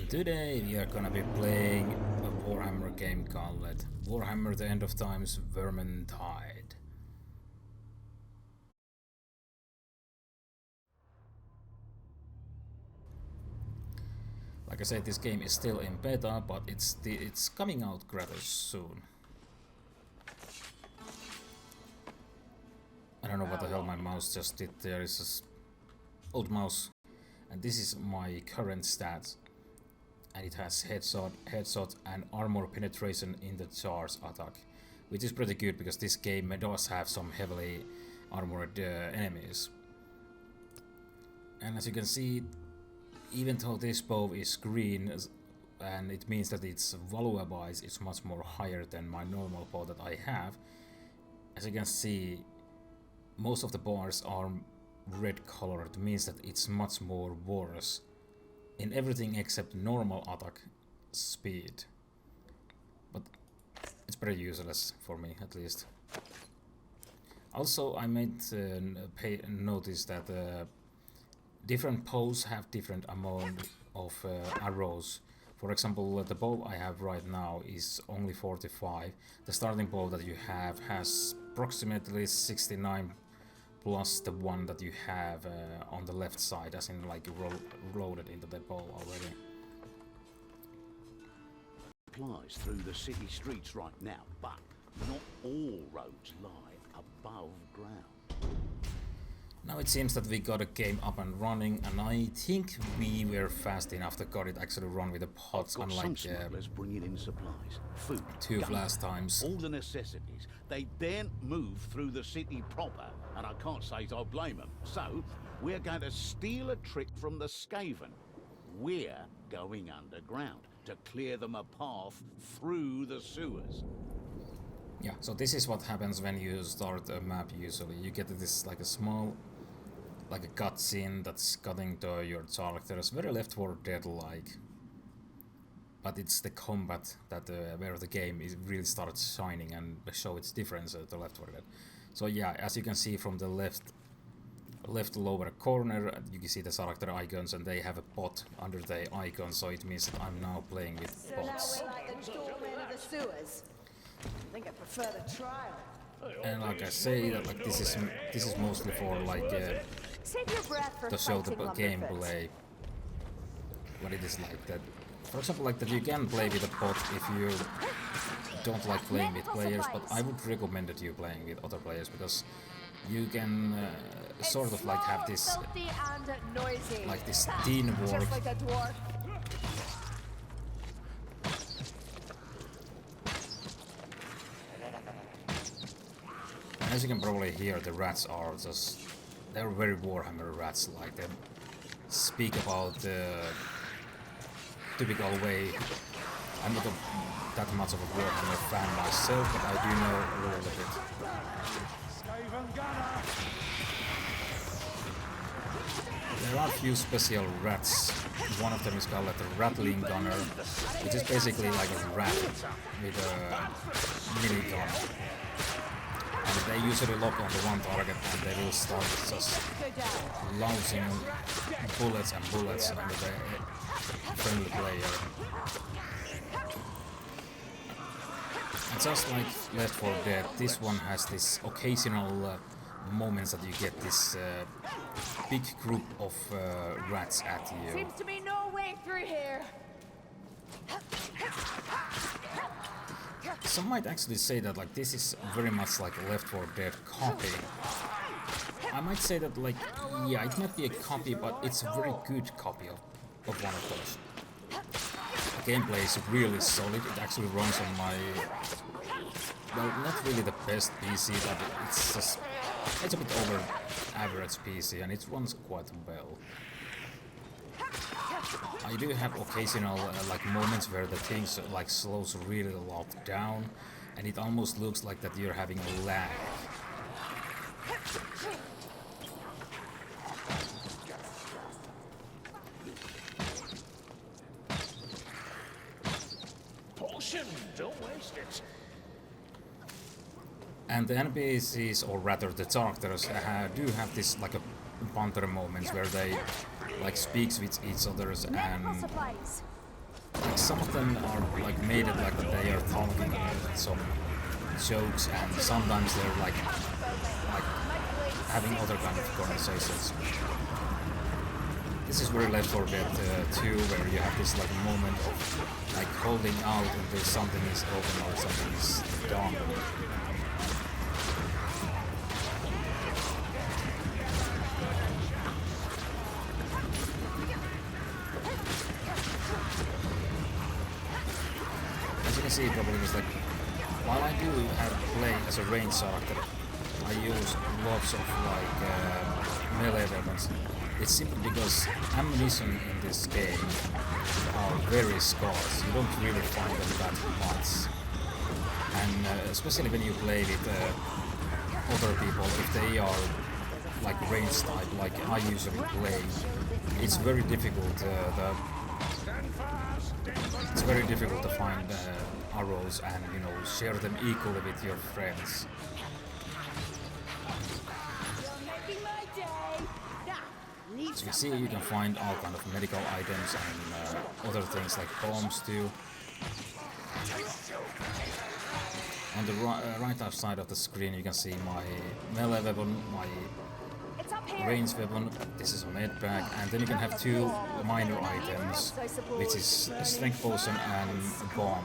Today we are gonna be playing a Warhammer game called Warhammer the End of Times Vermintide. Like I said, this game is still in beta, but it's coming out rather soon. I don't know what the hell my mouse just did. There is this old mouse, and this is my current stats. And it has headshot and armor penetration in the charge attack, which is pretty good because this game does have some heavily armored enemies. And as you can see, even though this bow is green, and it means that its value-wise is much more higher than my normal bow that I have, as you can see, most of the bars are red colored, means that it's much more worse in everything except normal attack speed, but it's pretty useless for me at least. Also, I made notice that different bows have different amount of arrows. For example, the bow I have right now is only 45. The starting bow that you have has approximately 69 plus the one that you have on the left side, as in like loaded into the bow already. Applies through the city streets right now, but not all roads lie above ground. Now it seems that we got a game up and running, and I think we were fast enough that got it actually run with the pods, unlike bringing in supplies, food, two of last times. All the necessities. They daren't move through the city proper, and I can't say I blame them. So we're going to steal a trick from the Skaven. We're going underground to clear them a path through the sewers. Yeah, so this is what happens when you start a map usually. You get this like a small, like a cutscene that's cutting to your characters, very Left 4 Dead-like. But it's the combat that where the game is really starts shining and show its difference to Left 4 Dead. So yeah, as you can see from the left lower corner, you can see the character icons, and they have a bot under the icon, so it means that I'm now playing with bots. I think I prefer the trial. And like I say, that like this is mostly for like to show the gameplay, what it is like that. For example, like that you can play with a bot if you don't like playing with players, but I would recommend that you playing with other players because you can sort of like have this like this teamwork. As you can probably hear, the rats are just, they're very Warhammer rats, like they speak about the typical way. I'm not that much of a Warhammer fan myself, but I do know a little bit. There are a few special rats. One of them is called the Rattling Gunner, which is basically like a rat with a minigun. And they usually lock onto one target and they will start just launching bullets and bullets under the friendly player. And just like Left 4 Dead, this one has this occasional moments that you get this big group of rats at you. Seems to be no way through here. Some might actually say that like this is very much like a Left 4 Dead copy. I might say that like, yeah, it might be a copy, but it's a very good copy of one of those. The gameplay is really solid. It actually runs on my, well, not really the best PC, but it's a bit over average PC, and it runs quite well. I do have occasional like moments where the things like slows really a lot down, and it almost looks like that you're having a lag. Potion, don't waste it. And the NPCs, or rather the characters, do have this like a banter moments where they like speaks with each others and like some of them are like made it like that they are talking some jokes, and sometimes they're like having other kind of conversations. This is very Left 4 Dead 2, where you have this like moment of like holding out until something is open or something is done. As you can see, probably it's like, while I do play as a ranged character, I use lots of like melee weapons. It's simply because ammunition in this game are very scarce. You don't really find them that much. And especially when you play with other people, if they are like ranged type, like I usually play, it's very difficult. It's very difficult to find arrows and share them equally with your friends. As you see, you can find all kind of medical items and other things like bombs too. On the right side of the screen you can see my melee weapon, my ranged weapon, this is a med bag, and then you can have two minor items, which is a strength potion and a bomb.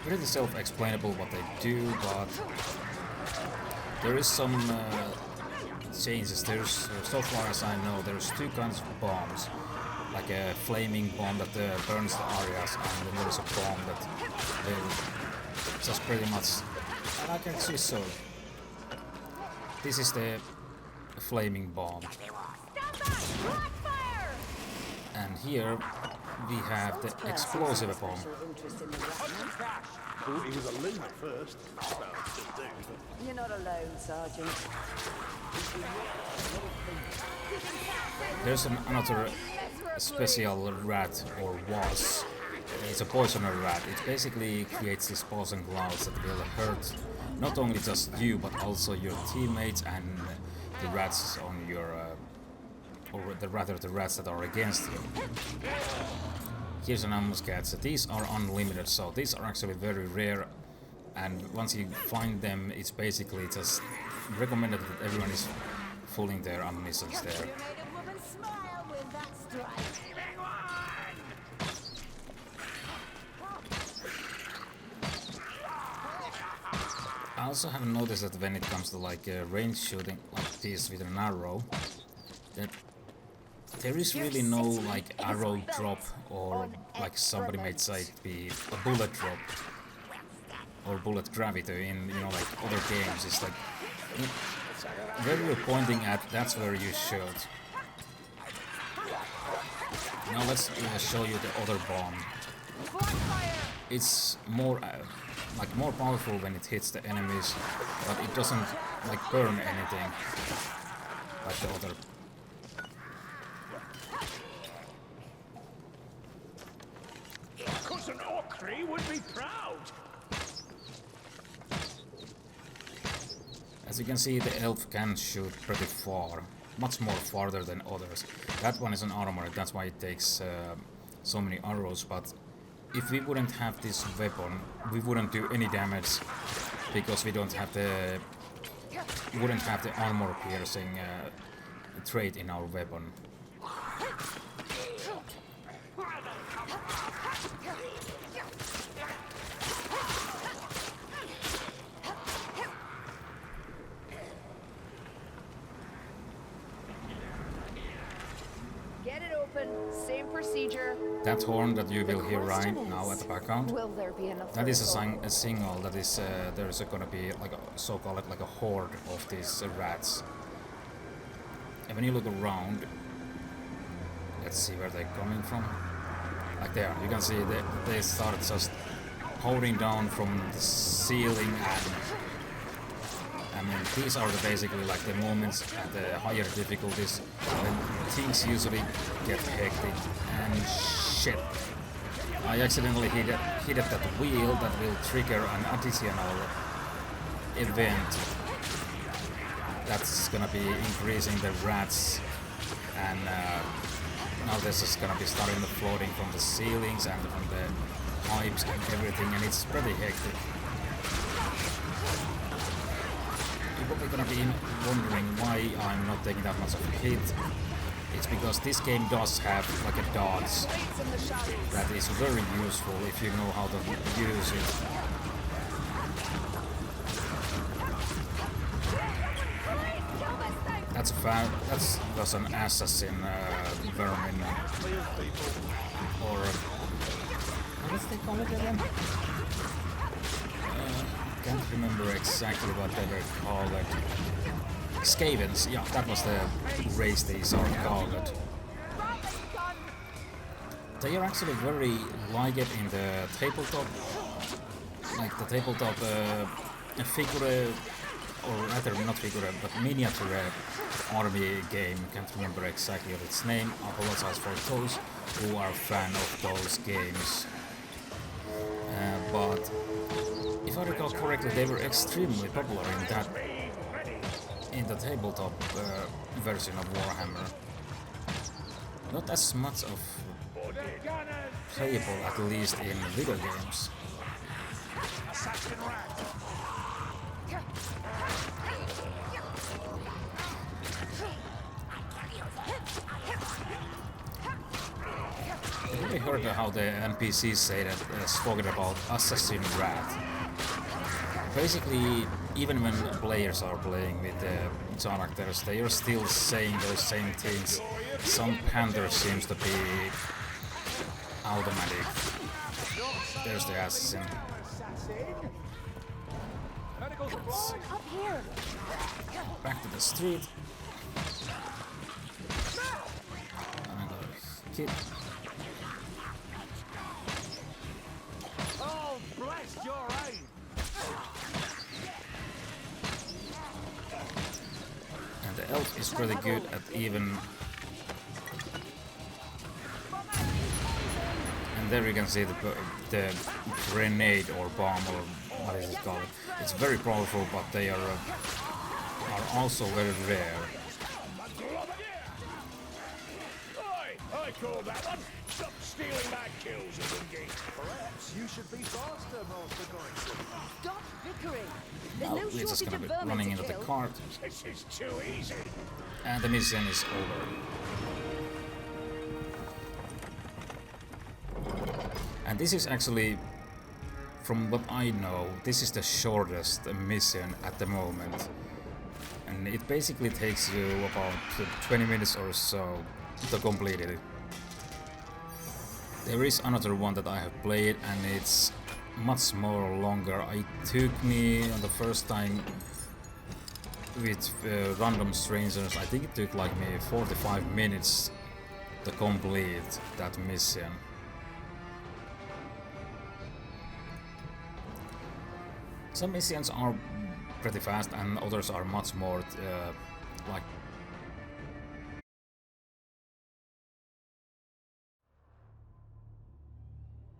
Pretty self-explainable what they do, but there is some changes. There's, so far as I know, there's two kinds of bombs, like a flaming bomb that burns the areas, and then there's a bomb that will just pretty much, and I can see so. This is the flaming bomb. And here we have the explosive bomb. Thought he was a loon at first. You're not alone, Sergeant. There's another special rat, or was. It's a poisoner rat. It basically creates these poison clouds that will hurt not only just you, but also your teammates and the rats on your, or rather the rats that are against you. Here's an ammo scats. These are unlimited, so these are actually very rare, and once you find them, it's basically just recommended that everyone is filling their ammunitions there. I also have noticed that when it comes to like range shooting like this with an arrow, that there is really no like arrow drop, or like somebody might say it be a bullet drop or bullet gravity in like other games. It's like where you're pointing at, that's where you shoot. Now let's show you the other bomb. It's more more powerful when it hits the enemies, but it doesn't like burn anything like the other. Cousin Orkney would be proud. As you can see, the elf can shoot pretty far, much more farther than others. That one is an armor, that's why it takes so many arrows, but if we wouldn't have this weapon, we wouldn't do any damage, because we wouldn't have the armor piercing trait in our weapon. Get it open. Same procedure. That horn that you will hear right now at the background, Will there be enough? that is a signal that is there's gonna be like a so-called like a horde of these rats. And when you look around, let's see where they're coming from. Like there, you can see they start just pouring down from the ceiling, and I mean these are basically like the moments at the higher difficulties when things usually get hectic. And shit, I accidentally hit that wheel that will trigger an additional event that's gonna be increasing the rats, and now this is gonna be starting to floating from the ceilings and from the pipes and everything, and it's pretty hectic. You're probably gonna be wondering why I'm not taking that much of a hit. It's because this game does have like a dodge that is very useful if you know how to use it. That's was an assassin vermin or what do they call it again? Can't remember exactly what they were called. Skavens, yeah, that was the race they sort of called it. They are actually very like it in the tabletop, like the tabletop figure, or rather not figure, but miniature army game. Can't remember exactly of its name. I apologize for those who are a fan of those games. But if I recall correctly, they were extremely popular in the tabletop version of Warhammer. Not as much of playable, at least in video games. Have you ever heard how the NPCs say that spoken about assassin rat? Basically, even when players are playing with the characters, they are still saying those same things. Some panther seems to be automatic. There's the assassin. Back to the street. And I got a kid. Oh, bless your aim! And the elf is pretty good at even. And there you can see the grenade or bomb or what is it called. It's very powerful, but they are also very rare. I call that one. Stop stealing my kills, Wingate. Perhaps you should be faster, Master Goinson. Stop bickering. There's Now no we're just shortage gonna of be vermin running to into the kill. cart, This is too easy. and the mission is over. And this is actually, from what I know, this is the shortest mission at the moment. And it basically takes you about 20 minutes or so to complete it. There is another one that I have played and it's much more longer. It took me on the first time with random strangers, I think it took like me 45 minutes to complete that mission. Some missions are pretty fast and others are much more like.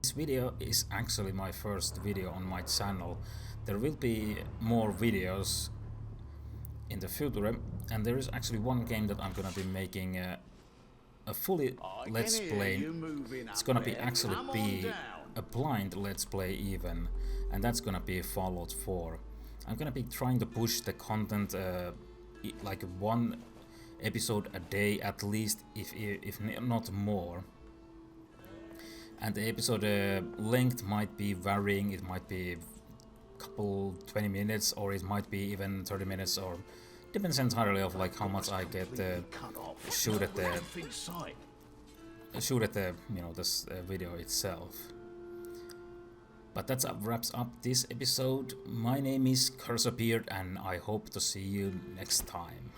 This video is actually my first video on my channel. There will be more videos in the future, and there is actually one game that I'm gonna be making a fully let's play. It's gonna be actually be a blind let's play even, and that's gonna be Fallout 4. I'm gonna be trying to push the content like one episode a day at least, if not more. And the episode length might be varying. It might be a couple 20 minutes, or it might be even 30 minutes, or depends entirely of like how much I get shoot at the this video itself. But that wraps up this episode. My name is Cursorbeard, and I hope to see you next time.